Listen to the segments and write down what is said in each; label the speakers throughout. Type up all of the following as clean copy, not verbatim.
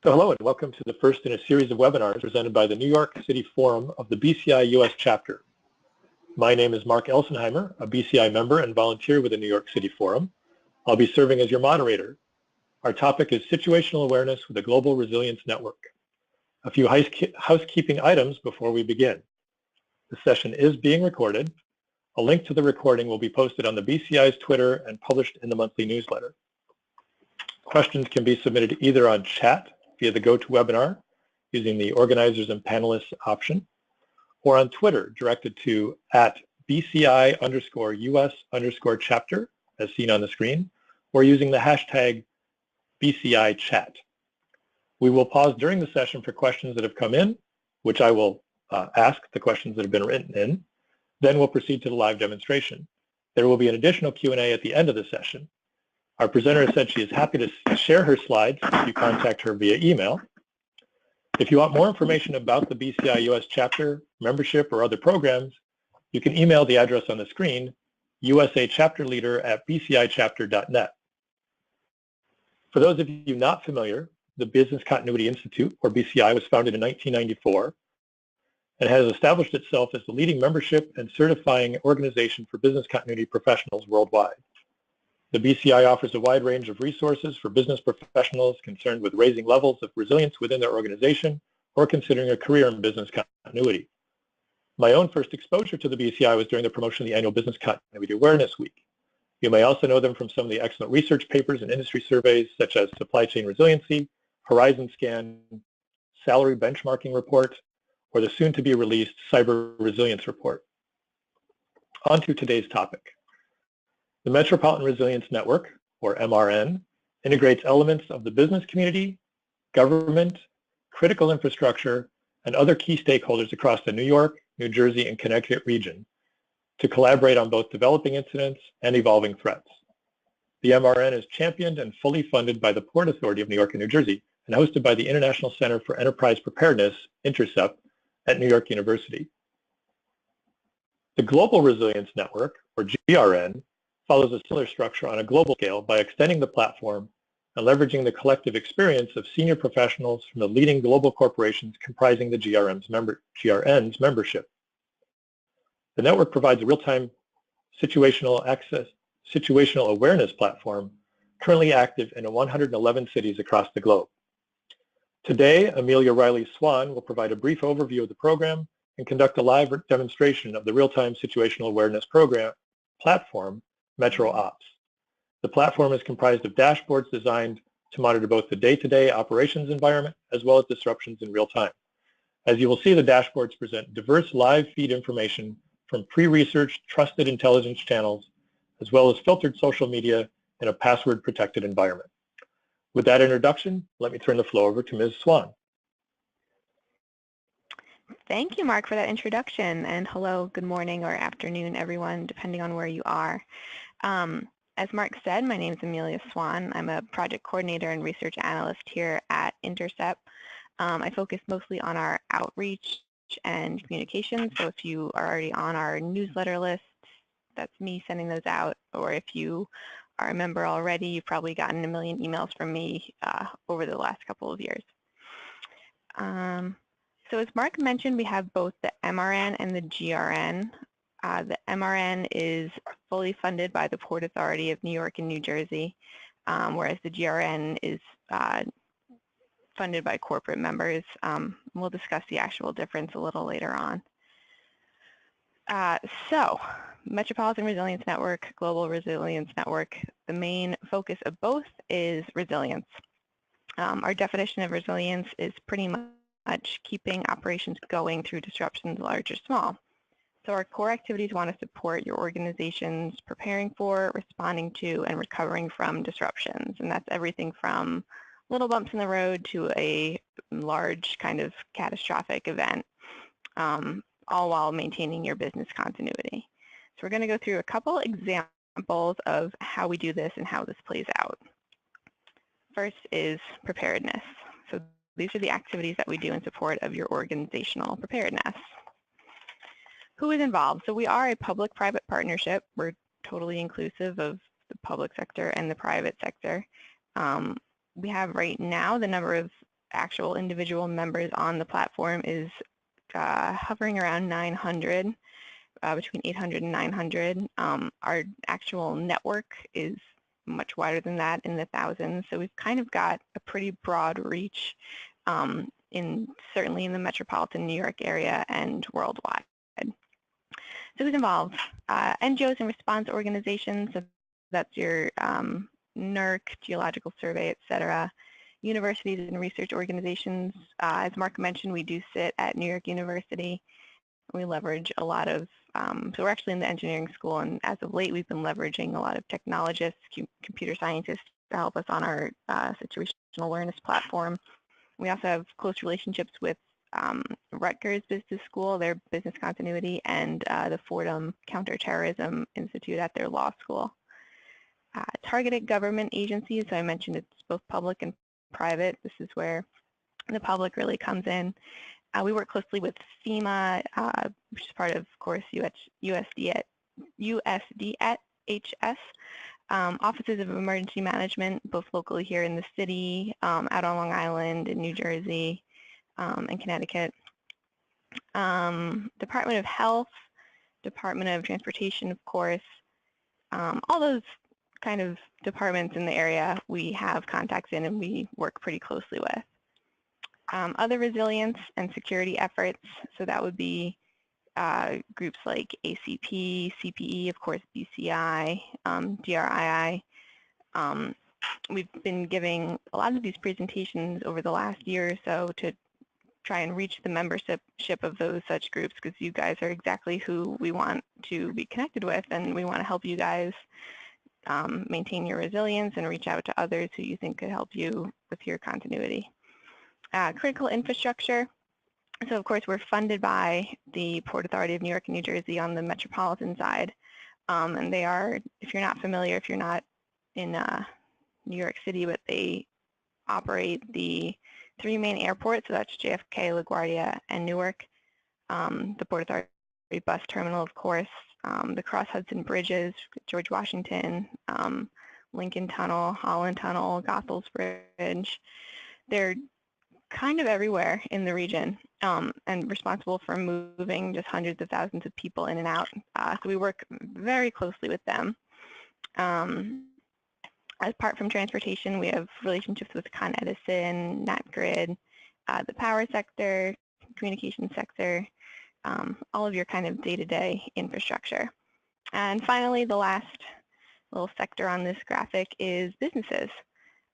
Speaker 1: So hello and welcome to the first in a series of webinars presented by the New York City Forum of the BCI US Chapter. My name is Mark Elsenheimer, a BCI member and volunteer with the New York City Forum. I'll be serving as your moderator. Our topic is Situational Awareness with the Global Resilience Network. A few housekeeping items before we begin. The session is being recorded. A link to the recording will be posted on the BCI's Twitter and published in the monthly newsletter. Questions can be submitted either on chat via the GoToWebinar using the organizers and panelists option, or on Twitter directed to @BCI_US_chapter as seen on the screen, or using the hashtag BCIChat. We will pause during the session for questions that have come in, which I will ask the questions that have been written in. Then we'll proceed to the live demonstration. There will be an additional Q&A at the end of the session. Our presenter has said she is happy to share her slides if you contact her via email. If you want more information about the BCI US Chapter, membership, or other programs, you can email the address on the screen, usachapterleader@bcichapter.net. For those of you not familiar, the Business Continuity Institute, or BCI, was founded in 1994 and has established itself as the leading membership and certifying organization for business continuity professionals worldwide. The BCI offers a wide range of resources for business professionals concerned with raising levels of resilience within their organization or considering a career in business continuity. My own first exposure to the BCI was during the promotion of the annual Business Continuity Awareness Week. You may also know them from some of the excellent research papers and industry surveys such as Supply Chain Resiliency, Horizon Scan, Salary Benchmarking Report, or the soon-to-be-released Cyber Resilience Report. On to today's topic. The Metropolitan Resilience Network, or MRN, integrates elements of the business community, government, critical infrastructure, and other key stakeholders across the New York, New Jersey, and Connecticut region to collaborate on both developing incidents and evolving threats. The MRN is championed and fully funded by the Port Authority of New York and New Jersey and hosted by the International Center for Enterprise Preparedness, InterCEP, at New York University. The Global Resilience Network, or GRN, follows a similar structure on a global scale by extending the platform and leveraging the collective experience of senior professionals from the leading global corporations comprising the GRN's membership. The network provides a real-time situational awareness platform currently active in 111 cities across the globe. Today, Amelia Riley Swan will provide a brief overview of the program and conduct a live demonstration of the real-time situational awareness platform, MetroOps. The platform is comprised of dashboards designed to monitor both the day-to-day operations environment as well as disruptions in real time. As you will see, the dashboards present diverse live feed information from pre-researched trusted intelligence channels as well as filtered social media in a password-protected environment. With that introduction, let me turn the floor over to Ms. Swan.
Speaker 2: Thank you, Mark, for that introduction. And hello, good morning or afternoon, everyone, depending on where you are. As Mark said, my name is Amelia Swan. I'm a project coordinator and research analyst here at InterCEP. I focus mostly on our outreach and communications. So if you are already on our newsletter list, that's me sending those out. Or if you are a member already, you've probably gotten a million emails from me over the last couple of years. So as Mark mentioned, we have both the MRN and the GRN. The MRN is fully funded by the Port Authority of New York and New Jersey, whereas the GRN is funded by corporate members. We'll discuss the actual difference a little later on. So, Metropolitan Resilience Network, Global Resilience Network, the main focus of both is resilience. Our definition of resilience is pretty much keeping operations going through disruptions large or small. So our core activities want to support your organizations preparing for, responding to, and recovering from disruptions. And that's everything from little bumps in the road to a large kind of catastrophic event, all while maintaining your business continuity. So we're going to go through a couple examples of how we do this and how this plays out. First is preparedness. So these are the activities that we do in support of your organizational preparedness. Who is involved? So we are a public-private partnership. We're totally inclusive of the public sector and the private sector. We have right now the number of actual individual members on the platform is hovering around 900, between 800 and 900. Our actual network is much wider than that, in the thousands. So we've kind of got a pretty broad reach certainly in the metropolitan New York area and worldwide. So who's involved? NGOs and response organizations, so that's your NERC, Geological Survey, et cetera. Universities and research organizations. As Mark mentioned, we do sit at New York University. We leverage a lot of, so we're actually in the engineering school, and as of late we've been leveraging a lot of technologists, computer scientists to help us on our situational awareness platform. We also have close relationships with Rutgers Business School, their business continuity, and the Fordham Counterterrorism Institute at their law school. Targeted government agencies, so I mentioned it's both public and private. This is where the public really comes in. We work closely with FEMA, which is part of course, USDHS, offices of emergency management, both locally here in the city, out on Long Island, in New Jersey, and Connecticut. Department of Health, Department of Transportation, of course, all those kind of departments in the area we have contacts in and we work pretty closely with. Other resilience and security efforts, so that would be groups like ACP, CPE, of course, BCI, DRII. We've been giving a lot of these presentations over the last year or so to try and reach the membership of those such groups, because you guys are exactly who we want to be connected with, and we want to help you guys maintain your resilience and reach out to others who you think could help you with your continuity. Critical infrastructure. So of course we're funded by the Port Authority of New York and New Jersey on the metropolitan side. And they are, if you're not familiar, if you're not in New York City, but they operate the 3 main airports, so that's JFK, LaGuardia, and Newark. The Port Authority bus terminal, of course, the Cross Hudson Bridges, George Washington, Lincoln Tunnel, Holland Tunnel, Goethals Bridge. They're kind of everywhere in the region, and responsible for moving just hundreds of thousands of people in and out. So we work very closely with them. Apart from transportation, we have relationships with Con Edison, NatGrid, the power sector, communication sector, all of your kind of day-to-day infrastructure. And finally, the last little sector on this graphic is businesses.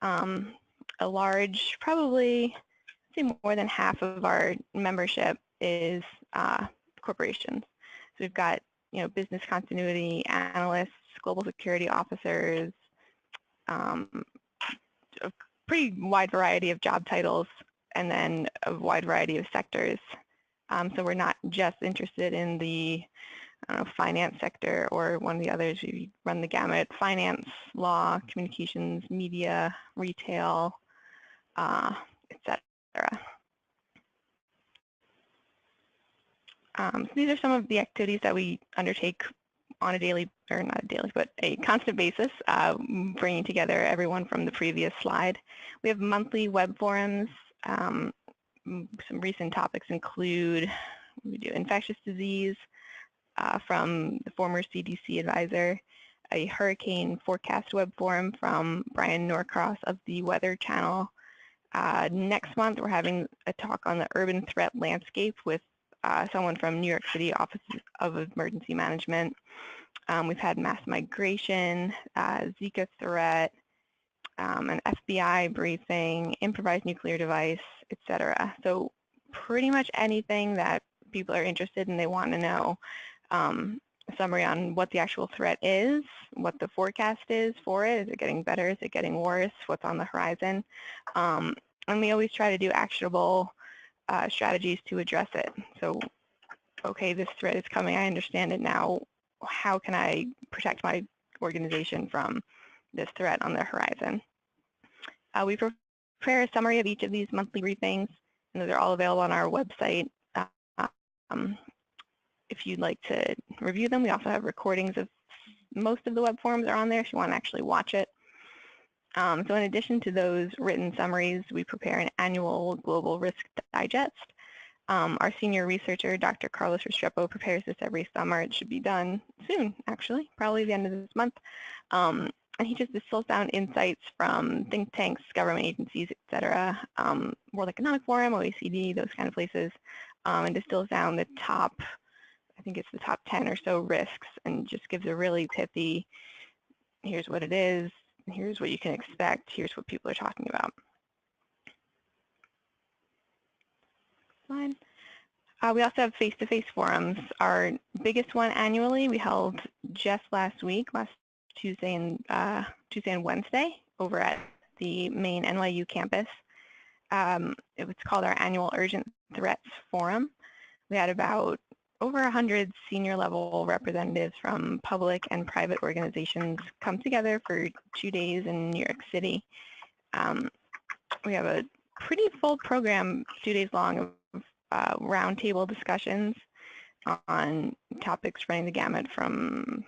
Speaker 2: A large, probably, I'd say more than half of our membership is corporations. So we've got, business continuity analysts, global security officers, a pretty wide variety of job titles, and then a wide variety of sectors. So we're not just interested in the finance sector or one of the others. We run the gamut: finance, law, communications, media, retail, etc. So these are some of the activities that we undertake on a daily, or not a daily, but a constant basis, bringing together everyone from the previous slide. We have monthly web forums. Some recent topics include, we do infectious disease from the former CDC advisor, a hurricane forecast web forum from Brian Norcross of the Weather Channel. Next month, we're having a talk on the urban threat landscape with someone from New York City Office of Emergency Management. We've had mass migration, Zika threat, an FBI briefing, improvised nuclear device, etc. So pretty much anything that people are interested in, they want to know. A summary on what the actual threat is, what the forecast is for it. Is it getting better? Is it getting worse? What's on the horizon? And we always try to do actionable strategies to address it. So, okay, this threat is coming. I understand it now. How can I protect my organization from this threat on the horizon? We prepare a summary of each of these monthly briefings, and those are all available on our website. If you'd like to review them, we also have recordings of most of the web forums are on there if you want to actually watch it. So in addition to those written summaries, we prepare an annual global risk digest. Our senior researcher, Dr. Carlos Restrepo, prepares this every summer. It should be done soon, actually, probably the end of this month. And he just distills down insights from think tanks, government agencies, et cetera, World Economic Forum, OECD, those kind of places, and distills down the top, I think it's the top 10 or so risks, and just gives a really pithy, here's what it is, here's what you can expect, here's what people are talking about. Slide. We also have face-to-face forums. Our biggest one annually we held just last Tuesday and Wednesday over at the main NYU campus. It was called our annual Urgent Threats Forum. We had about over 100 senior level representatives from public and private organizations come together for 2 days in New York City. We have a pretty full program, 2 days long, of roundtable discussions on topics running the gamut from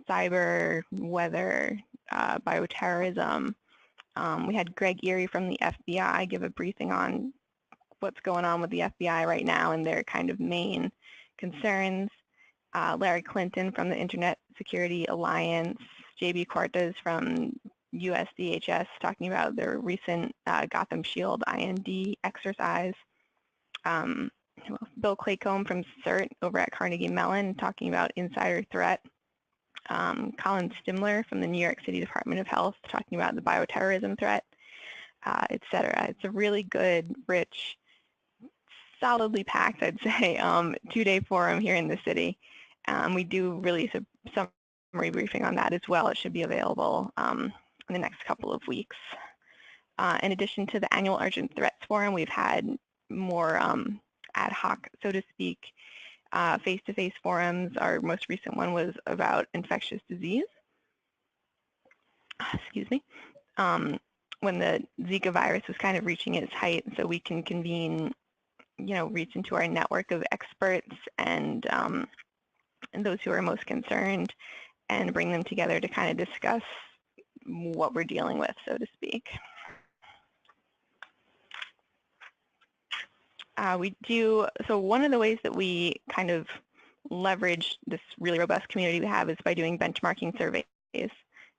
Speaker 2: cyber, weather, bioterrorism. We had Greg Erie from the FBI give a briefing on what's going on with the FBI right now and their kind of main concerns. Larry Clinton from the Internet Security Alliance, JB Cortez from US DHS talking about their recent Gotham Shield IND exercise. Bill Claycomb from CERT over at Carnegie Mellon talking about insider threat. Colin Stimler from the New York City Department of Health talking about the bioterrorism threat, et cetera. It's a really good, rich, solidly packed, I'd say, 2-day forum here in the city. We do release a summary briefing on that as well. It should be available in the next couple of weeks. In addition to the annual Urgent Threats Forum, we've had more ad hoc, so to speak, face-to-face forums. Our most recent one was about infectious disease. Excuse me. When the Zika virus was kind of reaching its height, so we can convene, reach into our network of experts and those who are most concerned and bring them together to kind of discuss what we're dealing with, so to speak. So one of the ways that we kind of leverage this really robust community we have is by doing benchmarking surveys.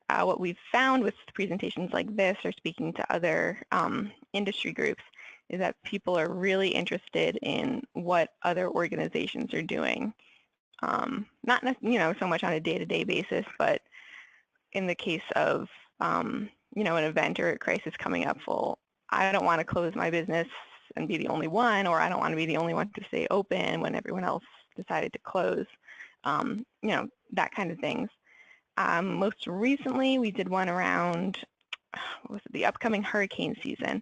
Speaker 2: What we've found with presentations like this or speaking to other industry groups is that people are really interested in what other organizations are doing. Not so much on a day-to-day basis, but in the case of an event or a crisis coming up, well, I don't want to close my business and be the only one, or I don't want to be the only one to stay open when everyone else decided to close, that kind of things. Most recently, we did one around the upcoming hurricane season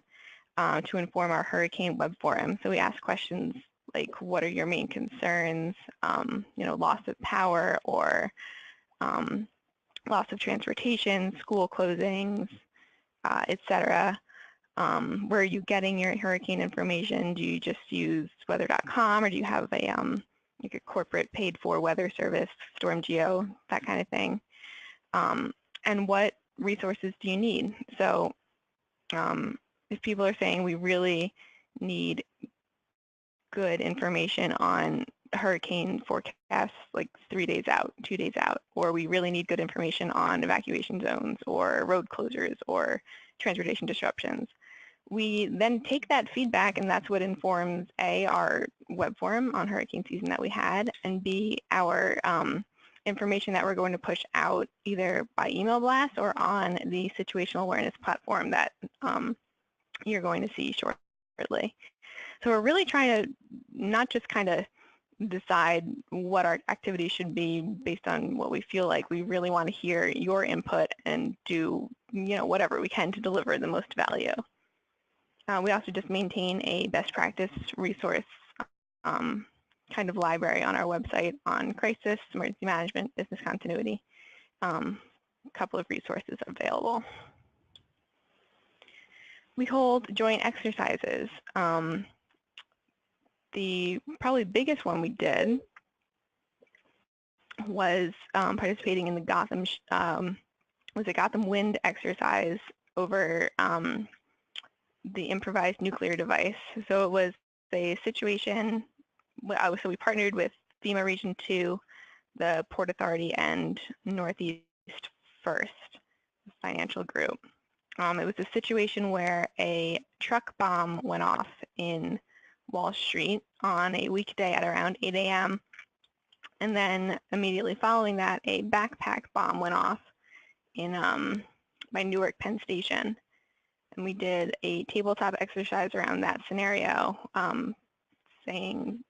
Speaker 2: to inform our hurricane web forum. So we asked questions like, what are your main concerns, loss of power or loss of transportation, school closings, et cetera. Where are you getting your hurricane information? Do you just use weather.com, or do you have a like a corporate paid-for weather service, StormGeo, that kind of thing? And what resources do you need? So if people are saying we really need good information on hurricane forecasts like 3 days out, 2 days out, or we really need good information on evacuation zones or road closures or transportation disruptions, we then take that feedback, and that's what informs A, our web forum on hurricane season that we had, and B, our information that we're going to push out either by email blast or on the Situational Awareness platform that you're going to see shortly. So we're really trying to not just kind of decide what our activities should be based on what we feel like. We really want to hear your input and do whatever we can to deliver the most value. We also just maintain a best practice resource kind of library on our website on crisis, emergency management, business continuity. A couple of resources available. We hold joint exercises. The probably biggest one we did was participating in the Gotham Wind exercise over the improvised nuclear device. So it was a situation, so we partnered with FEMA Region 2, the Port Authority, and Northeast First Financial Group. It was a situation where a truck bomb went off in Wall Street on a weekday at around 8 a.m. And then immediately following that, a backpack bomb went off in by Newark Penn Station. And we did a tabletop exercise around that scenario, saying,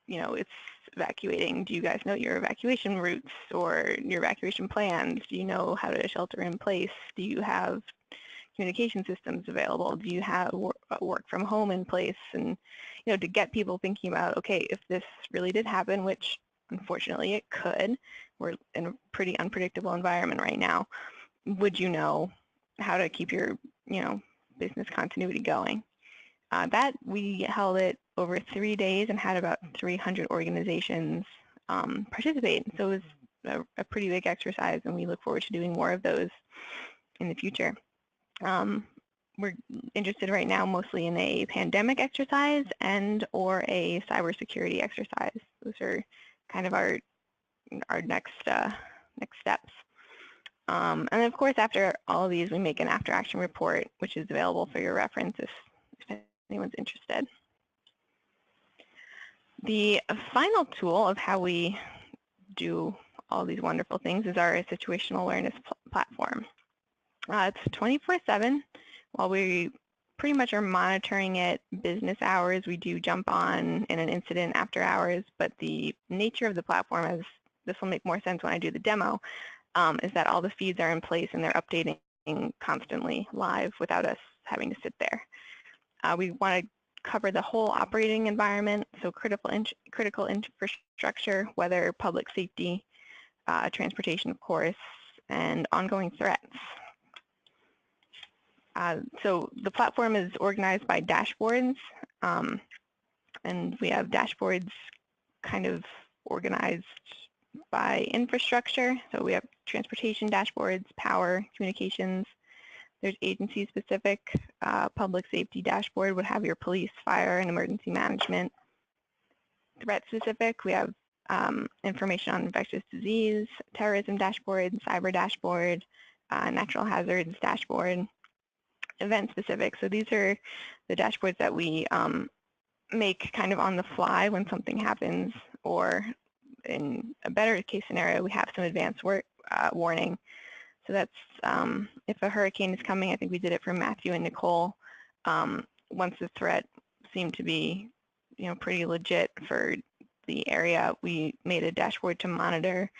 Speaker 2: it's evacuating. Do you guys know your evacuation routes or your evacuation plans? Do you know how to shelter in place? Do you have communication systems available? Do you have work from home in place? And, to get people thinking about, okay, if this really did happen, which unfortunately it could, we're in a pretty unpredictable environment right now, would you know how to keep your, business continuity going? That we held it over 3 days and had about 300 organizations participate. So it was a pretty big exercise, and we look forward to doing more of those in the future. We're interested right now mostly in a pandemic exercise and or a cybersecurity exercise. Those are kind of our next steps. And of course, after all of these, we make an after-action report, which is available for your reference if anyone's interested. The final tool of how we do all these wonderful things is our situational awareness platform. It's 24/7. While we pretty much are monitoring it business hours, we do jump on in an incident after hours, but the nature of the platform, as this will make more sense when I do the demo, is that all the feeds are in place and they're updating constantly live without us having to sit there. We want to cover the whole operating environment, so critical infrastructure, weather, public safety, transportation, of course, and ongoing threats. So the platform is organized by dashboards, and we have dashboards kind of organized by infrastructure. So we have transportation dashboards, power, communications. There's agency-specific. Public safety dashboard would have your police, fire, and emergency management. Threat-specific, we have information on infectious disease, terrorism dashboard, cyber dashboard, natural hazards dashboard. Event-specific, so these are the dashboards that we make kind of on the fly when something happens, or in a better case scenario, we have some advanced warning. So that's if a hurricane is coming. I think we did it for Matthew and Nicole. Once the threat seemed to be, pretty legit for the area, we made a dashboard to monitor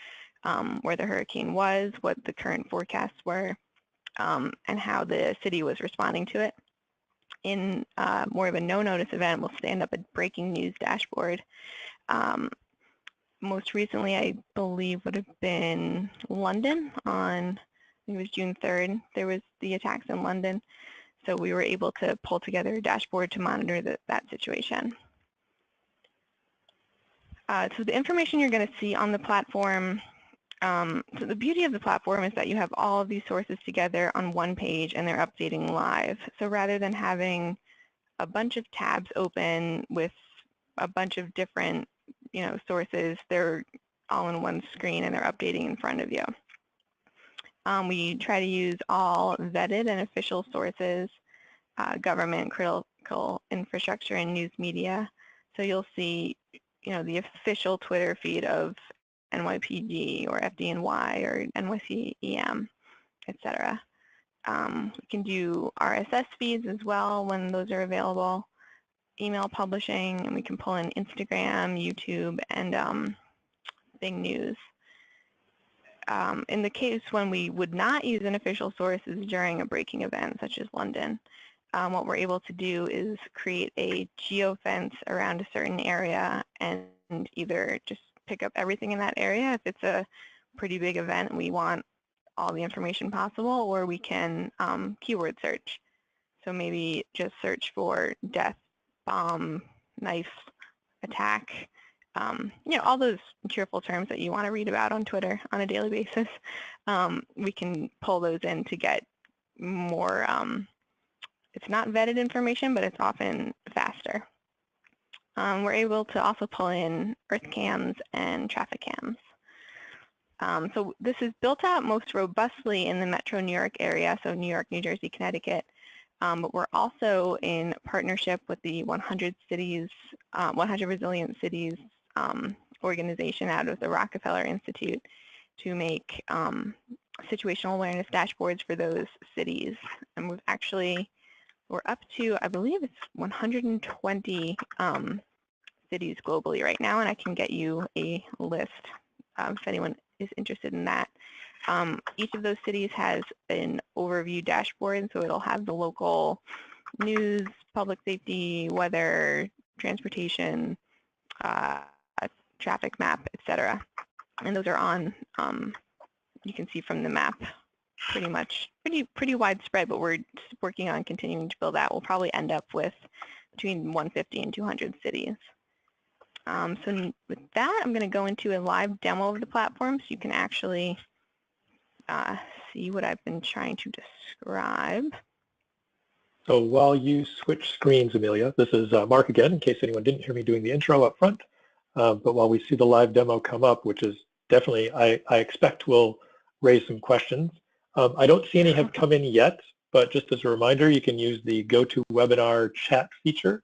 Speaker 2: where the hurricane was, what the current forecasts were, and how the city was responding to it. In more of a no-notice event, we'll stand up a breaking news dashboard. Most recently, I believe, would have been London on, I think it was June 3rd. There was the attacks in London, so we were able to pull together a dashboard to monitor that situation. So the information you're going to see on the platform, so the beauty of the platform is that you have all of these sources together on one page and they're updating live. So rather than having a bunch of tabs open with a bunch of different, sources, they're all in one screen and they're updating in front of you. We try to use all vetted and official sources, government, critical infrastructure, and news media. So you'll see, the official Twitter feed of NYPD or FDNY or NYCEM, etc. We can do RSS feeds as well when those are available, email publishing, and we can pull in Instagram, YouTube, and Bing News. In the case when we would not use an official source is during a breaking event such as London. What we're able to do is create a geofence around a certain area and either just pick up everything in that area if it's a pretty big event and we want all the information possible, or we can keyword search. So maybe just search for death, bomb, knife, attack, all those cheerful terms that you want to read about on Twitter on a daily basis. We can pull those in to get more, it's not vetted information, but it's often faster. We're able to also pull in earth cams and traffic cams. So this is built out most robustly in the Metro New York area, so New York, New Jersey, Connecticut. But we're also in partnership with the 100 cities, 100 Resilient Cities organization out of the Rockefeller Institute to make situational awareness dashboards for those cities. And we're up to, I believe it's 120 cities globally right now, and I can get you a list if anyone is interested in that. Each of those cities has an overview dashboard, so it'll have the local news, public safety, weather, transportation, traffic map, etc. And those are on, you can see from the map, pretty widespread, but we're working on continuing to build that. We'll probably end up with between 150 and 200 cities. So with that, I'm going to go into a live demo of the platform so you can actually see what I've been trying to describe.
Speaker 1: So while you switch screens, Amelia, this is Mark again, in case anyone didn't hear me doing the intro up front. But while we see the live demo come up, which is definitely, I expect will raise some questions. I don't see any have come in yet, but just as a reminder, you can use the GoToWebinar chat feature.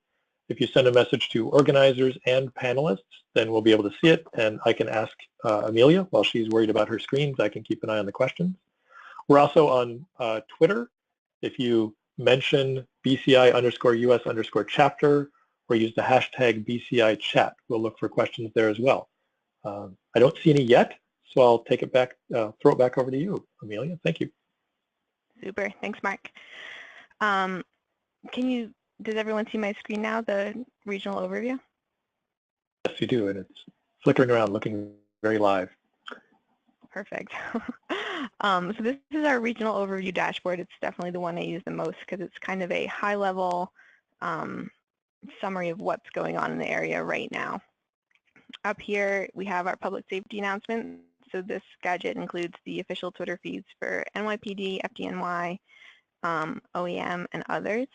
Speaker 1: If you send a message to organizers and panelists, then we'll be able to see it, and I can ask Amelia while she's worried about her screens. I can keep an eye on the questions. We're also on Twitter. If you mention BCI US chapter or use the hashtag BCI chat, we'll look for questions there as well. I don't see any yet, so I'll take it back, throw it back over to you, Amelia. Thank you.
Speaker 2: Super. Thanks, Mark. Does everyone see my screen now, the regional overview?
Speaker 1: Yes, you do, and it's flickering around, looking very live.
Speaker 2: Perfect. So this is our regional overview dashboard. It's definitely the one I use the most because it's kind of a high-level summary of what's going on in the area right now. Up here, we have our public safety announcements. So this gadget includes the official Twitter feeds for NYPD, FDNY, OEM, and others.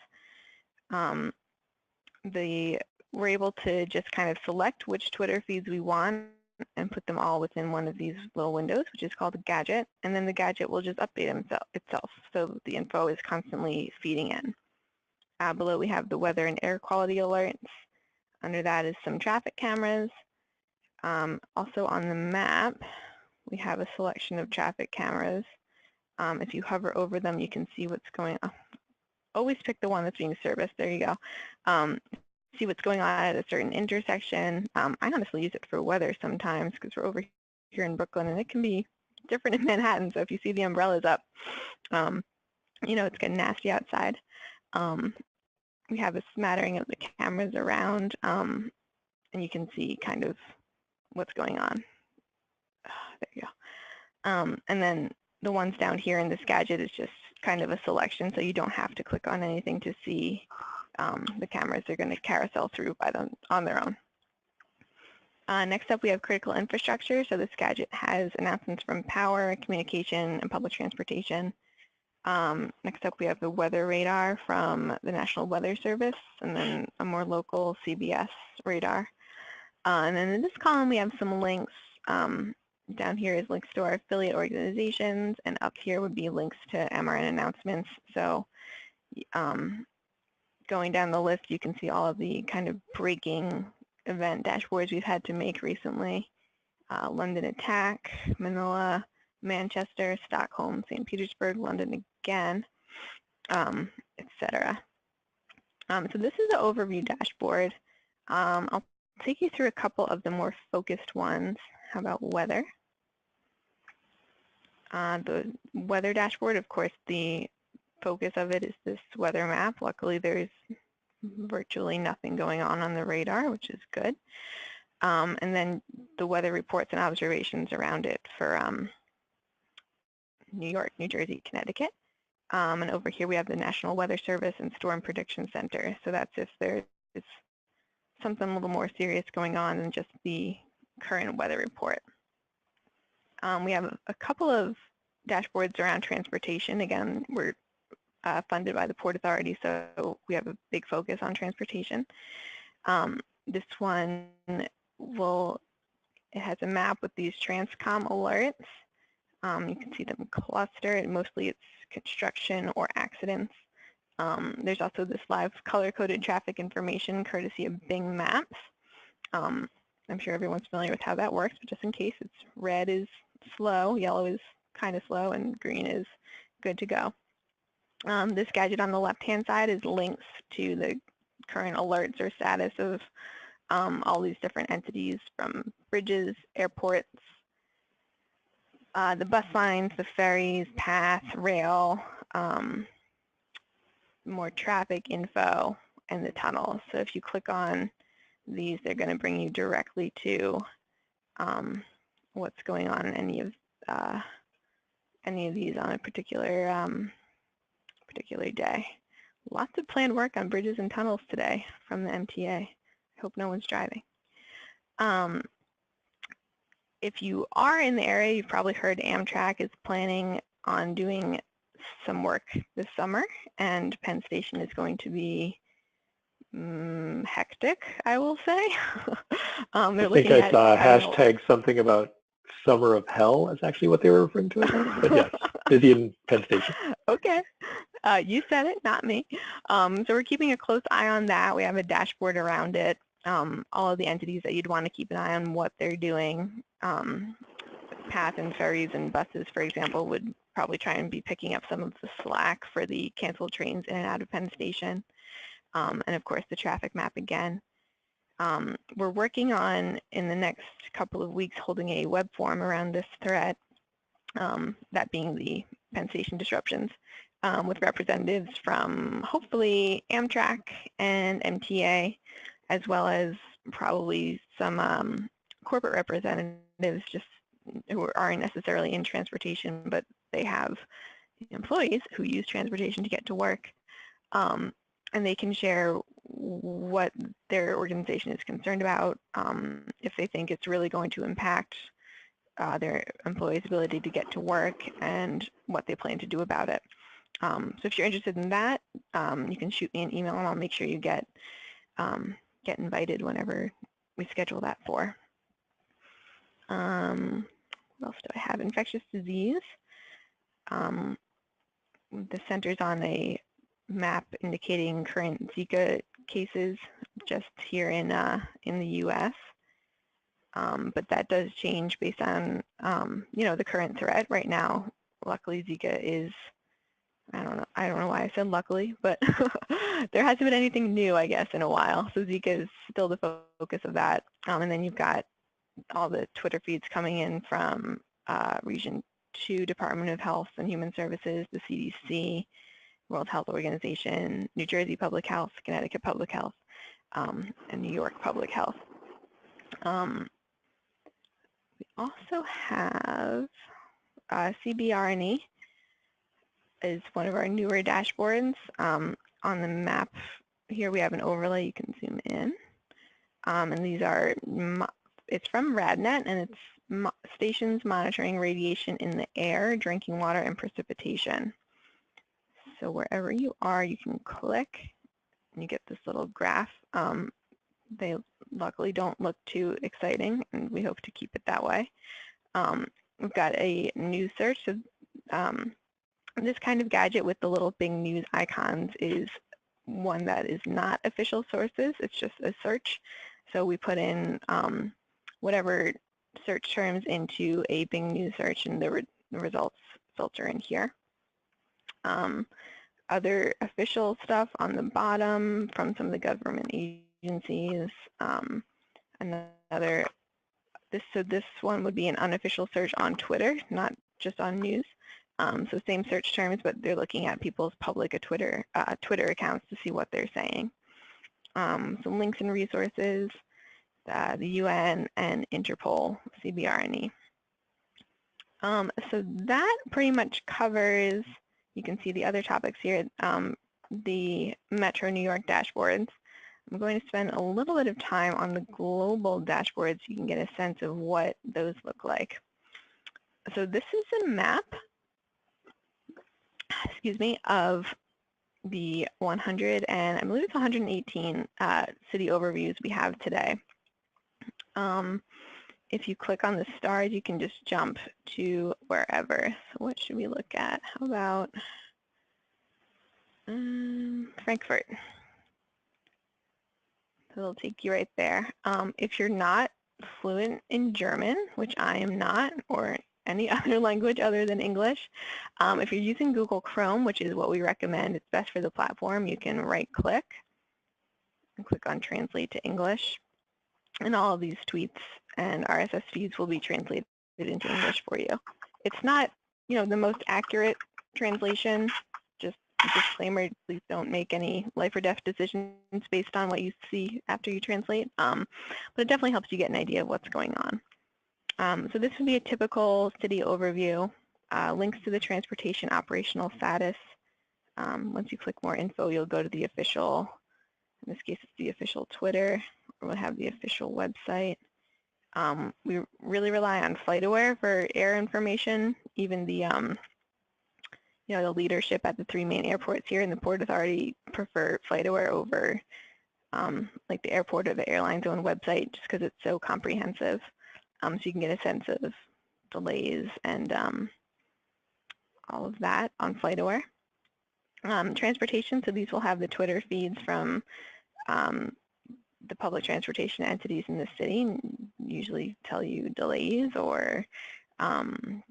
Speaker 2: We're able to just kind of select which Twitter feeds we want and put them all within one of these little windows, which is called a gadget, and then the gadget will just update itself, so the info is constantly feeding in. Below we have the weather and air quality alerts. Under that is some traffic cameras. Also on the map, we have a selection of traffic cameras. If you hover over them, you can see what's going on. Always pick the one that's being serviced. There you go. See what's going on at a certain intersection. I honestly use it for weather sometimes because we're over here in Brooklyn and it can be different in Manhattan. So if you see the umbrellas up, you know it's getting nasty outside. We have a smattering of the cameras around, and you can see kind of what's going on. There you go. And then the ones down here in this gadget is just kind of a selection, so you don't have to click on anything to see the cameras. They're going to carousel through on their own. Next up, we have critical infrastructure. So this gadget has announcements from power, communication, and public transportation. Next up, we have the weather radar from the National Weather Service, and then a more local CBS radar. And then in this column, we have some links. Down here is links to our affiliate organizations, and up here would be links to MRN announcements. So going down the list, you can see all of the kind of breaking event dashboards we've had to make recently. London attack, Manila, Manchester, Stockholm, St. Petersburg, London again, etc. So this is the overview dashboard. I'll take you through a couple of the more focused ones. How about weather? The weather dashboard, of course, the focus of it is this weather map. Luckily, there's virtually nothing going on the radar, which is good. And then the weather reports and observations around it for New York, New Jersey, Connecticut. And over here we have the National Weather Service and Storm Prediction Center. So that's if there is something a little more serious going on than just the current weather report. We have a couple of dashboards around transportation. Again, we're funded by the Port Authority, so we have a big focus on transportation. This one it has a map with these Transcom alerts. You can see them clustered, and mostly it's construction or accidents. There's also this live color-coded traffic information courtesy of Bing Maps. I'm sure everyone's familiar with how that works, but just in case, it's red is slow, yellow is kind of slow, and green is good to go. This gadget on the left-hand side is links to the current alerts or status of all these different entities, from bridges, airports, the bus lines, the ferries, path, rail, more traffic info, and the tunnels. So if you click on these, they're going to bring you directly to what's going on in any of these on a particular day. Lots of planned work on bridges and tunnels today from the MTA. I hope no one's driving. If you are in the area, you've probably heard Amtrak is planning on doing some work this summer, and Penn Station is going to be hectic, I will say.
Speaker 1: I think I saw a hashtag something about summer of hell is actually what they were referring to, I think. But yes, busy in Penn Station.
Speaker 2: Okay. You said it, not me. So we're keeping a close eye on that. We have a dashboard around it. All of the entities that you'd want to keep an eye on what they're doing. Path and ferries and buses, for example, would probably try and be picking up some of the slack for the canceled trains in and out of Penn Station. And of course, the traffic map again. We're working on, in the next couple of weeks, holding a web forum around this threat, that being the Penn Station disruptions, with representatives from hopefully Amtrak and MTA, as well as probably some corporate representatives just who aren't necessarily in transportation, but they have employees who use transportation to get to work, and they can share what their organization is concerned about, if they think it's really going to impact their employees' ability to get to work, and what they plan to do about it. So if you're interested in that, you can shoot me an email, and I'll make sure you get invited whenever we schedule that for. What else do I have? Infectious disease. The center's on a map indicating current Zika cases just here in the U.S. But that does change based on the current threat right now. Luckily, Zika is, I don't know why I said luckily, but there hasn't been anything new, I guess, in a while. So Zika is still the focus of that. And then you've got all the Twitter feeds coming in from Region 2, Department of Health and Human Services, the CDC, World Health Organization, New Jersey Public Health, Connecticut Public Health, and New York Public Health. We also have CBRNE is one of our newer dashboards. On the map here we have an overlay, you can zoom in. And these are, it's from RadNet, and it's stations monitoring radiation in the air, drinking water, and precipitation. So wherever you are, you can click and you get this little graph. They luckily don't look too exciting, and we hope to keep it that way. We've got a news search. So, this kind of gadget with the little Bing News icons is one that is not official sources. It's just a search. So we put in whatever search terms into a Bing News search, and the results filter in here. Other official stuff on the bottom from some of the government agencies. So this one would be an unofficial search on Twitter, not just on news. So same search terms, but they're looking at people's public Twitter accounts to see what they're saying. Some links and resources, the UN and Interpol, CBRNE. So that pretty much covers, you can see the other topics here, the Metro New York dashboards. I'm going to spend a little bit of time on the global dashboards so you can get a sense of what those look like. So this is a map, excuse me, of the 100 and I believe it's 118 city overviews we have today. If you click on the stars, you can just jump to wherever. So what should we look at? How about Frankfurt? So it'll take you right there. If you're not fluent in German, which I am not, or any other language other than English, if you're using Google Chrome, which is what we recommend, it's best for the platform, you can right-click and click on Translate to English. And all of these tweets and RSS feeds will be translated into English for you. It's not, the most accurate translation. Just a disclaimer, please don't make any life or death decisions based on what you see after you translate. But it definitely helps you get an idea of what's going on. So this would be a typical city overview. Links to the transportation operational status. Once you click more info, you'll go to the official, in this case it's the official Twitter, or we'll have the official website. We really rely on FlightAware for air information. Even the the leadership at the 3 main airports here in the Port Authority prefer FlightAware over like the airport or the airline's own website, just because it's so comprehensive. So you can get a sense of delays and all of that on FlightAware. Transportation, so these will have the Twitter feeds from the public transportation entities in the city, and usually tell you delays or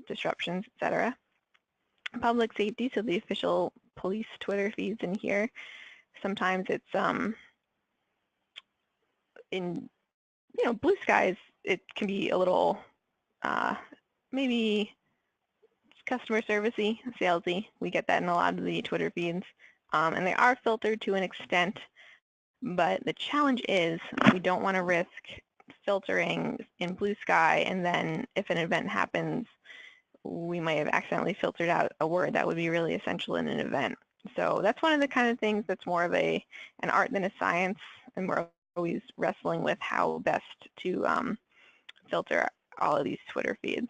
Speaker 2: disruptions, etc. Public safety, so the official police Twitter feeds in here. Sometimes it's in blue skies, it can be a little maybe customer servicey, salesy. We get that in a lot of the Twitter feeds, and they are filtered to an extent. But the challenge is we don't want to risk filtering in blue sky, and then if an event happens, we might have accidentally filtered out a word that would be really essential in an event. So that's one of the kind of things that's more of an art than a science, and we're always wrestling with how best to filter all of these Twitter feeds.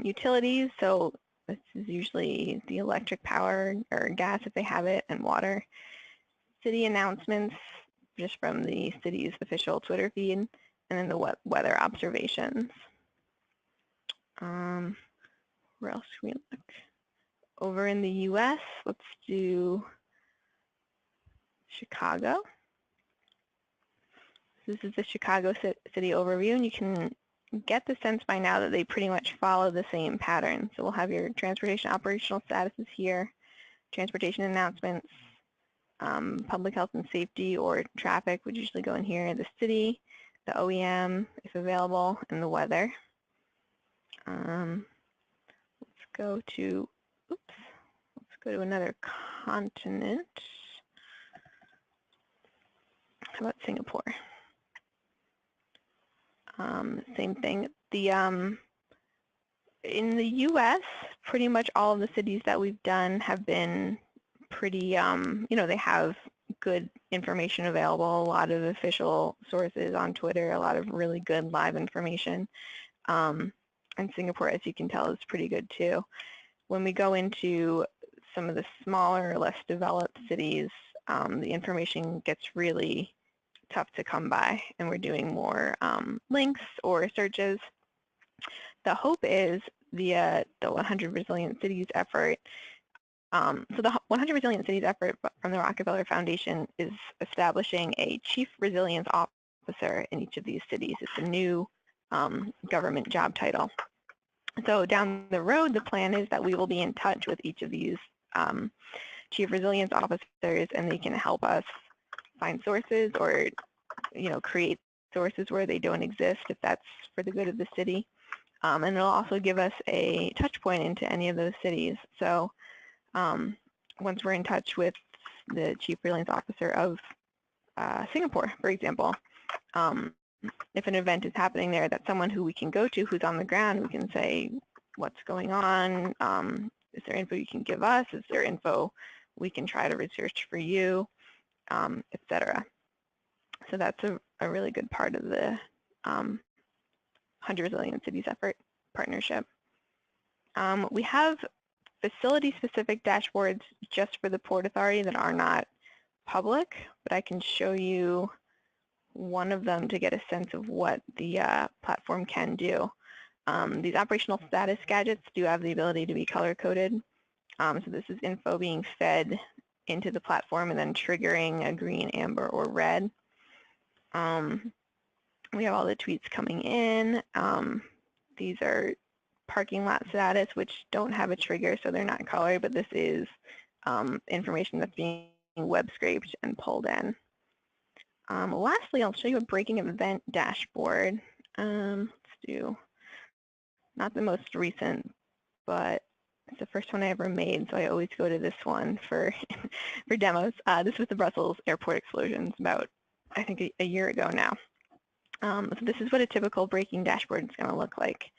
Speaker 2: Utilities, so this is usually the electric power or gas if they have it, and water. City announcements, just from the city's official Twitter feed, and then the weather observations. Where else can we look? Over in the US, let's do Chicago. This is the Chicago city overview, and you can get the sense by now that they pretty much follow the same pattern. So we'll have your transportation operational statuses here, transportation announcements, public health and safety or traffic would usually go in here, the city, the OEM if available, and the weather. Let's go to another continent. How about Singapore? Same thing. In the US, pretty much all of the cities that we've done have been pretty, they have good information available, a lot of official sources on Twitter, a lot of really good live information. And Singapore, as you can tell, is pretty good too. When we go into some of the smaller, less developed cities, the information gets really tough to come by, and we're doing more links or searches. The hope is the 100 Resilient Cities effort. So the 100 Resilient Cities effort from the Rockefeller Foundation is establishing a Chief Resilience Officer in each of these cities. It's a new government job title. So down the road, the plan is that we will be in touch with each of these Chief Resilience Officers, and they can help us find sources or, create sources where they don't exist if that's for the good of the city. And it'll also give us a touch point into any of those cities. So once we're in touch with the Chief Resilience Officer of Singapore, for example, if an event is happening there, that's someone who we can go to who's on the ground. We can say, what's going on? Is there info you can give us? Is there info we can try to research for you, etc. So that's a really good part of the 100 Resilient Cities effort partnership. We have facility-specific dashboards just for the Port Authority that are not public, but I can show you one of them to get a sense of what the platform can do. These operational status gadgets do have the ability to be color-coded. So this is info being fed into the platform and then triggering a green, amber, or red. We have all the tweets coming in. These are parking lot status, which don't have a trigger, so they're not colored, but this is information that's being web scraped and pulled in. Lastly, I'll show you a breaking event dashboard. Let's do, not the most recent, but it's the first one I ever made, so I always go to this one for, for demos. This was the Brussels airport explosions about, I think, a year ago now. So this is what a typical breaking dashboard is going to look like.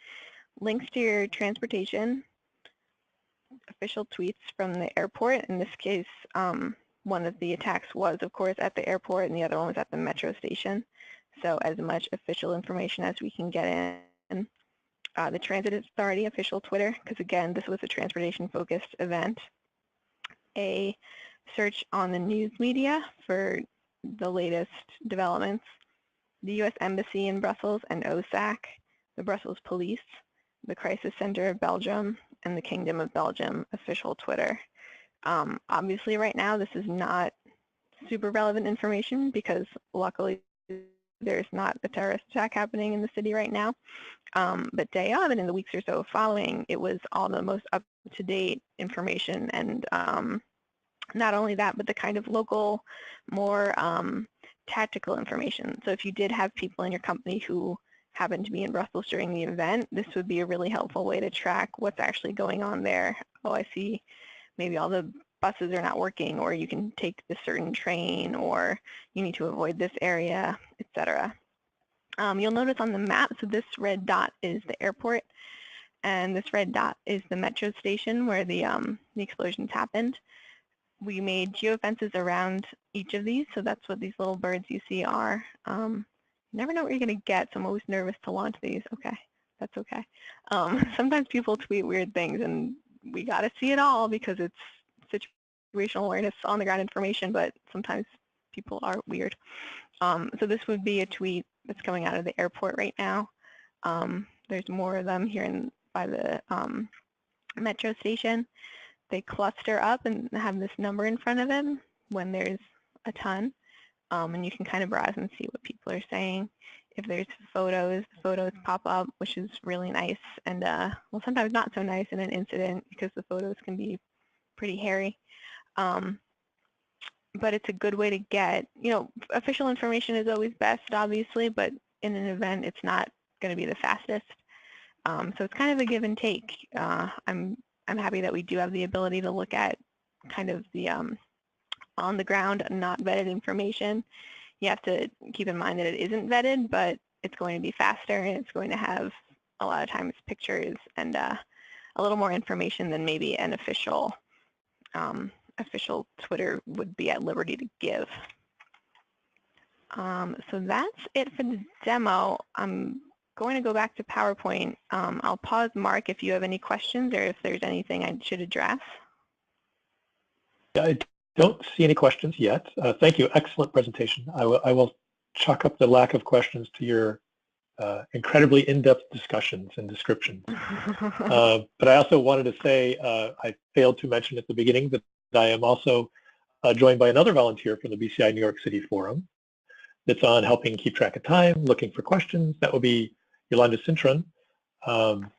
Speaker 2: Links to your transportation, official tweets from the airport. In this case, one of the attacks was, of course, at the airport, and the other one was at the metro station. So as much official information as we can get in. The Transit Authority official Twitter, because again, this was a transportation-focused event. A search on the news media for the latest developments. The U.S. Embassy in Brussels and OSAC, the Brussels Police, the Crisis Center of Belgium, and the Kingdom of Belgium official Twitter. Obviously, right now, this is not super relevant information because luckily there's not a terrorist attack happening in the city right now. But day of and in the weeks or so following, it was all the most up-to-date information, and not only that, but the kind of local, more tactical information. So if you did have people in your company who happened to be in Brussels during the event, this would be a really helpful way to track what's actually going on there. Oh, I see maybe all the buses are not working, or you can take this certain train, or you need to avoid this area, etc. You'll notice on the map, so this red dot is the airport, and this red dot is the metro station where the explosions happened. We made geofences around each of these, so that's what these little birds you see are. You never know what you're going to get, so I'm always nervous to launch these. Okay, that's okay. Sometimes people tweet weird things, and we got to see it all because it's situational awareness, on-the-ground information, but sometimes people are weird. So this would be a tweet that's coming out of the airport right now. There's more of them here by the metro station. They cluster up and have this number in front of them when there's a ton. And you can kind of browse and see what people are saying. If there's photos, the photos pop up, which is really nice, and well, sometimes not so nice in an incident because the photos can be pretty hairy. But it's a good way to get, official information is always best, obviously, but in an event, it's not going to be the fastest. So it's kind of a give and take. I'm happy that we do have the ability to look at kind of the on the ground, not vetted information. You have to keep in mind that it isn't vetted, but it's going to be faster, and it's going to have a lot of times pictures and a little more information than maybe an official Twitter would be at liberty to give. So that's it for the demo. I'm going to go back to PowerPoint. I'll pause, Mark, if you have any questions or if there's anything I should address.
Speaker 1: I don't see any questions yet. Thank you. Excellent presentation. I will chalk up the lack of questions to your incredibly in-depth discussions and descriptions. But I also wanted to say I failed to mention at the beginning that I am also joined by another volunteer from the BCI New York City Forum that's on helping keep track of time, looking for questions. That will be Yolanda Cintron. And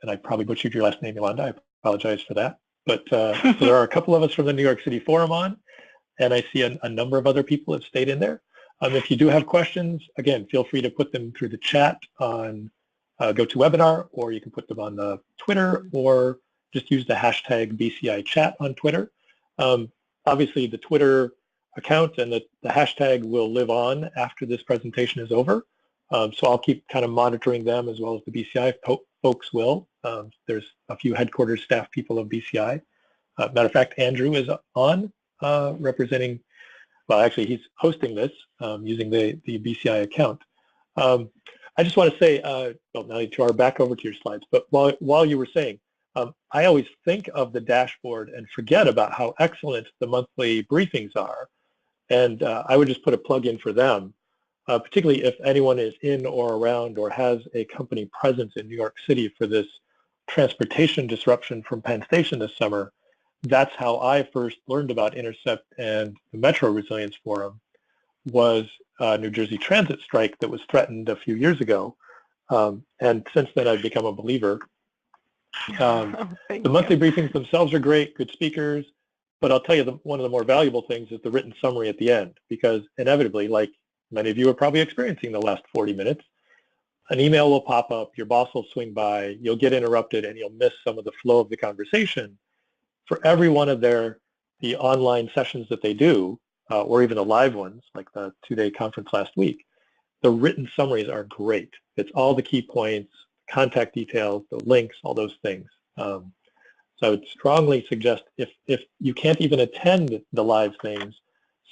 Speaker 1: I probably butchered your last name, Yolanda. I apologize for that. But so there are a couple of us from the New York City Forum on, and I see a number of other people have stayed in there. If you do have questions, again, feel free to put them through the chat on GoToWebinar, or you can put them on the Twitter, or just use the hashtag BCI chat on Twitter. Obviously, the Twitter account and the hashtag will live on after this presentation is over. So I'll keep kind of monitoring them as well as the BCI folks will. There's a few headquarters staff people of BCI. Matter of fact, Andrew is on representing, well, actually he's hosting this using the BCI account. I just want to say, well, now you are back over to your slides, but while you were saying, I always think of the dashboard and forget about how excellent the monthly briefings are. And I would just put a plug in for them, particularly if anyone is in or around or has a company presence in New York City for this transportation disruption from Penn Station this summer. That's how I first learned about InterCEP and the Metro Resilience Forum, was a New Jersey Transit strike that was threatened a few years ago. And since then, I've become a believer. The monthly briefings themselves are great, good speakers, but I'll tell you one of the more valuable things is the written summary at the end, because inevitably, like many of you are probably experiencing the last 40 minutes, an email will pop up, your boss will swing by, you'll get interrupted, and you'll miss some of the flow of the conversation. For every one of the online sessions that they do, or even the live ones, like the 2-day conference last week, the written summaries are great. It's all the key points, contact details, the links, all those things. So I would strongly suggest, if you can't even attend the live things,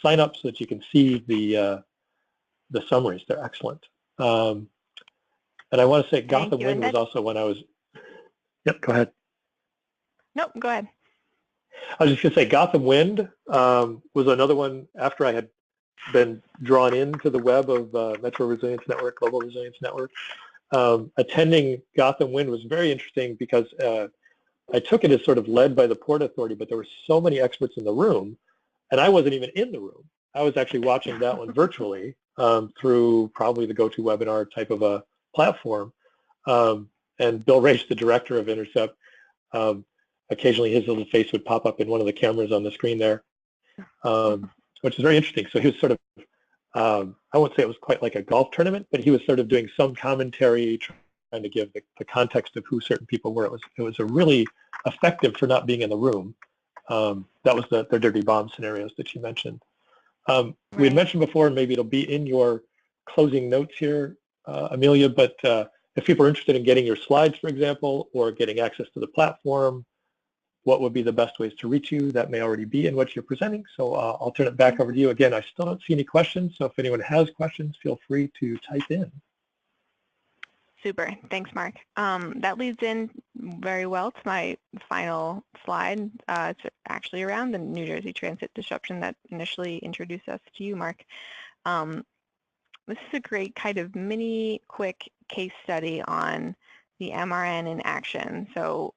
Speaker 1: sign up so that you can see the summaries. They're excellent. And I want to say Gotham Wind was also when I was, yep, go ahead.
Speaker 2: Nope, go ahead.
Speaker 1: I was just going to say Gotham Wind was another one after I had been drawn into the web of Metro Resilience Network, Global Resilience Network. Attending Gotham Wind was very interesting because I took it as sort of led by the Port Authority, but there were so many experts in the room, and I wasn't even in the room. I was actually watching that one virtually through probably the GoToWebinar type of a platform. And Bill Race, the director of InterCEP, occasionally his little face would pop up in one of the cameras on the screen there, which is very interesting. So he was sort of, I won't say it was quite like a golf tournament, but he was sort of doing some commentary, trying to give the context of who certain people were. It was a really effective for not being in the room. That was the dirty bomb scenarios that you mentioned. We had mentioned before, and maybe it'll be in your closing notes here, Amelia, but if people are interested in getting your slides, for example, or getting access to the platform, what would be the best ways to reach you? That may already be in what you're presenting. So I'll turn it back over to you. Again, I still don't see any questions. So if anyone has questions, feel free to type in.
Speaker 2: Super. Thanks, Mark. That leads in very well to my final slide. It's actually around the New Jersey transit disruption that initially introduced us to you, Mark. This is a great kind of mini quick case study on the MRN in action. So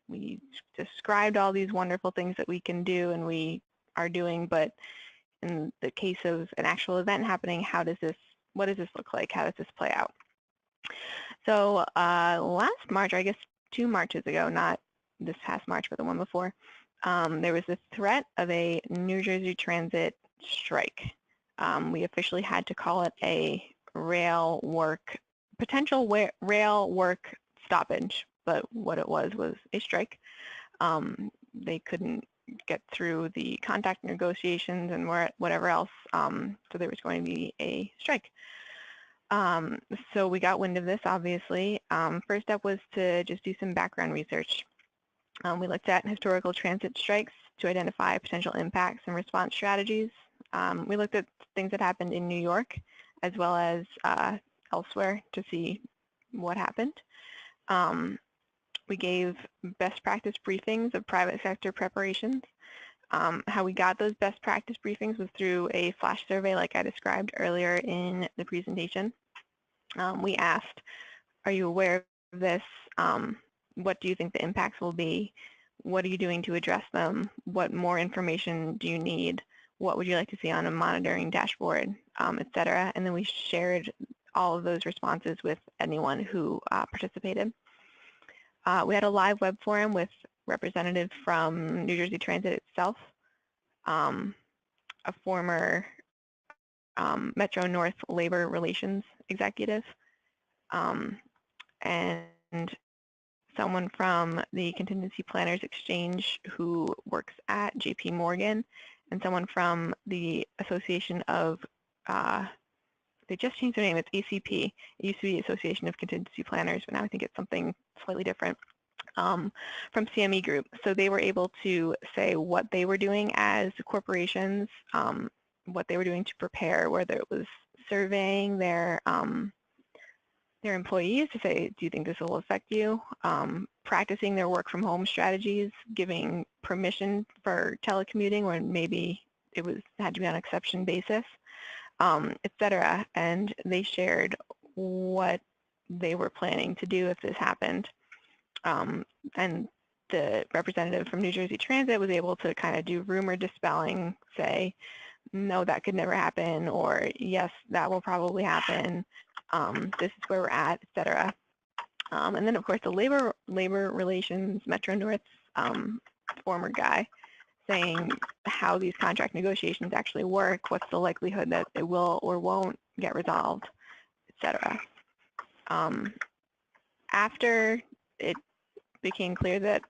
Speaker 2: we described all these wonderful things that we can do and we are doing, but in the case of an actual event happening, what does this look like? How does this play out? So last March, or I guess 2 Marches ago, not this past March, but the one before, there was a threat of a New Jersey Transit strike. We officially had to call it a potential rail work stoppage, but what it was a strike. They couldn't get through the contract negotiations and whatever else, so there was going to be a strike. So we got wind of this, obviously. First step was to just do some background research. We looked at historical transit strikes to identify potential impacts and response strategies. We looked at things that happened in New York as well as elsewhere to see what happened. We gave best practice briefings of private sector preparations. How we got those best practice briefings was through a flash survey like I described earlier in the presentation. We asked, are you aware of this? What do you think the impacts will be? What are you doing to address them? What more information do you need? What would you like to see on a monitoring dashboard, et cetera? And then we shared all of those responses with anyone who participated. We had a live web forum with representatives from New Jersey Transit itself, a former Metro North Labor Relations executive, and someone from the Contingency Planners Exchange who works at JP Morgan, and someone from the Association of, they just changed their name, it's ACP. It used to be Association of Contingency Planners, but now I think it's something slightly different, from CME Group. So they were able to say what they were doing as corporations, what they were doing to prepare, whether it was surveying their employees to say, do you think this will affect you? practicing their work from home strategies, giving permission for telecommuting when maybe it had to be on an exception basis, etc. And they shared what they were planning to do if this happened. And the representative from New Jersey Transit was able to kind of do rumor dispelling, say, no, that could never happen, or yes, that will probably happen. This is where we're at, etc. And then, of course, the labor relations Metro North's former guy saying how these contract negotiations actually work, what's the likelihood that it will or won't get resolved, etc. After it became clear that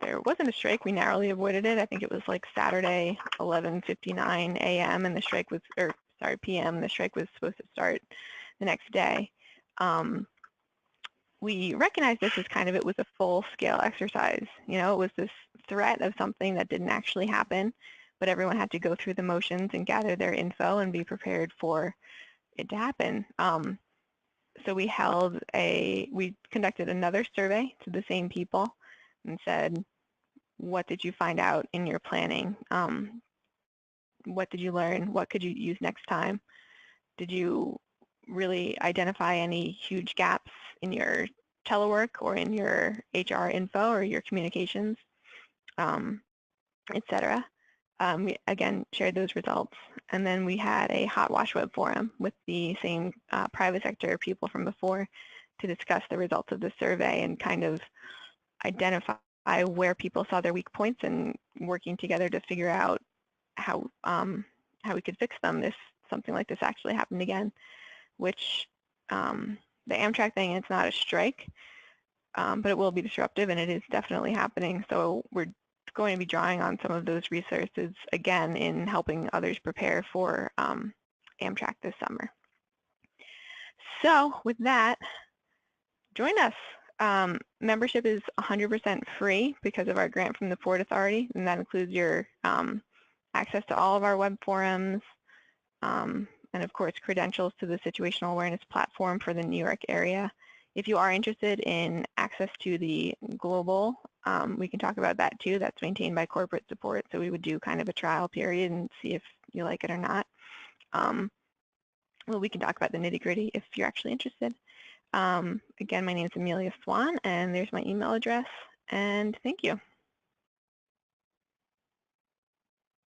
Speaker 2: there wasn't a strike, we narrowly avoided it. I think it was like Saturday, 11:59 a.m. and the strike was, or sorry, p.m. The strike was supposed to start the next day. We recognized this as kind of, it was a full-scale exercise. You know, it was this threat of something that didn't actually happen, but everyone had to go through the motions and gather their info and be prepared for it to happen. So we conducted another survey to the same people and said, what did you find out in your planning? What did you learn? What could you use next time? Did you really identify any huge gaps in your telework or in your HR info or your communications, etc.? We again shared those results, and then we had a hot wash web forum with the same private sector people from before to discuss the results of the survey and kind of identify where people saw their weak points and working together to figure out how we could fix them if something like this actually happened again. Which the Amtrak thing, it's not a strike, but it will be disruptive, and it is definitely happening. So we're going to be drawing on some of those resources again in helping others prepare for Amtrak this summer. So with that, join us. Membership is 100% free because of our grant from the Port Authority, and that includes your access to all of our web forums, and of course credentials to the Situational Awareness platform for the New York area. If you are interested in access to the global, we can talk about that too. That's maintained by corporate support, so we would do kind of a trial period and see if you like it or not. Well, we can talk about the nitty-gritty if you're actually interested. Again, my name is Amelia Swan, and there's my email address, and thank you.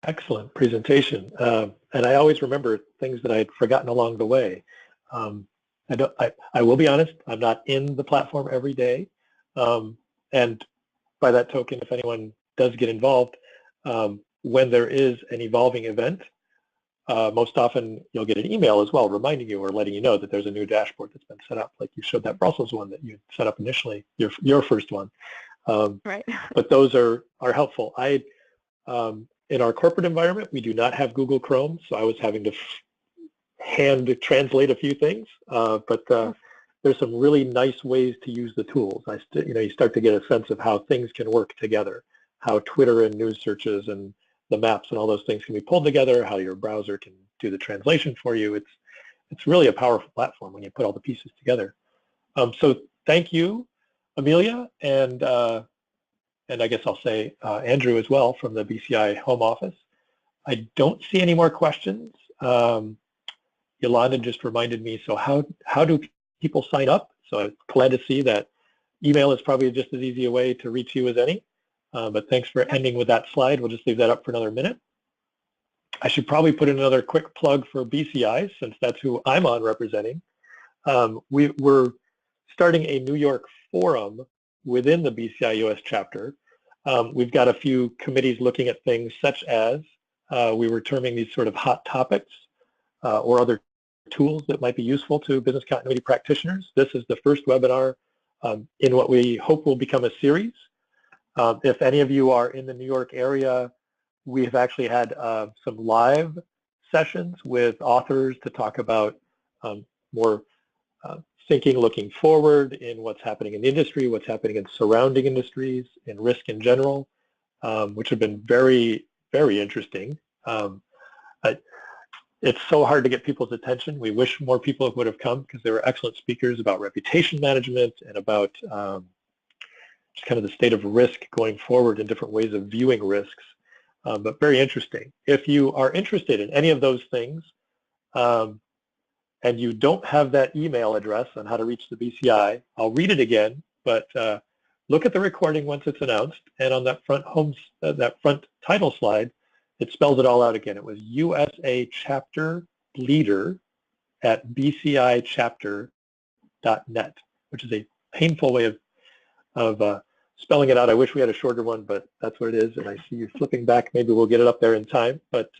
Speaker 1: Excellent presentation, and I always remember things that I had forgotten along the way. I will be honest, I'm not in the platform every day, and by that token, if anyone does get involved, when there is an evolving event, most often you'll get an email as well reminding you or letting you know that there's a new dashboard that's been set up, like you showed that Brussels one that you set up initially, your first one.
Speaker 2: Right.
Speaker 1: But those are helpful. In our corporate environment, we do not have Google Chrome, so I was having to hand translate a few things. But there's some really nice ways to use the tools. You start to get a sense of how things can work together, how Twitter and news searches and the maps and all those things can be pulled together, how your browser can do the translation for you. It's really a powerful platform when you put all the pieces together. So thank you, Amelia, and I guess I'll say Andrew as well from the BCI home office. I don't see any more questions. Yolanda just reminded me, so how do people sign up? So I'm glad to see that email is probably just as easy a way to reach you as any. But thanks for ending with that slide. We'll just leave that up for another minute. I should probably put in another quick plug for BCI since that's who I'm on representing. We're starting a New York forum within the BCI US chapter. We've got a few committees looking at things such as, we were terming these sort of hot topics or other tools that might be useful to business continuity practitioners. This is the first webinar in what we hope will become a series. If any of you are in the New York area, we have actually had some live sessions with authors to talk about more thinking looking forward in what's happening in the industry, what's happening in surrounding industries, in risk in general, which have been very, very interesting. It's so hard to get people's attention. We wish more people would have come because they were excellent speakers about reputation management and about kind of the state of risk going forward and different ways of viewing risks, but very interesting. If you are interested in any of those things and you don't have that email address on how to reach the BCI, I'll read it again, but look at the recording once it's announced, and on that front title slide, it spells it all out again. It was USA Chapter Leader at bcichapter.net, which is a painful way of spelling it out. I wish we had a shorter one, but that's what it is, and I see you flipping back. Maybe we'll get it up there in time. But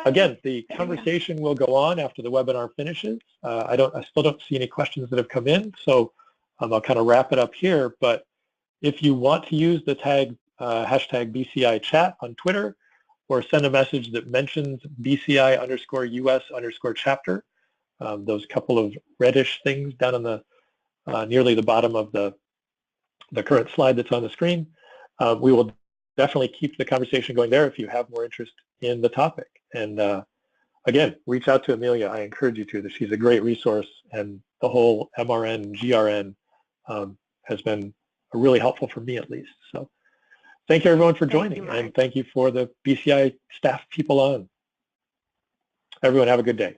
Speaker 1: again, the conversation will go on after the webinar finishes. I still don't see any questions that have come in, so I'll kind of wrap it up here. But if you want to use the tag hashtag BCI chat on Twitter, or send a message that mentions BCI_US_chapter, those couple of reddish things down on the nearly the bottom of the current slide that's on the screen. We will definitely keep the conversation going there if you have more interest in the topic. And again, reach out to Amelia. I encourage you to. She's a great resource, and the whole MRN, GRN has been really helpful for me at least. So thank you everyone for joining, and thank you for the BCI staff people on. Everyone have a good day.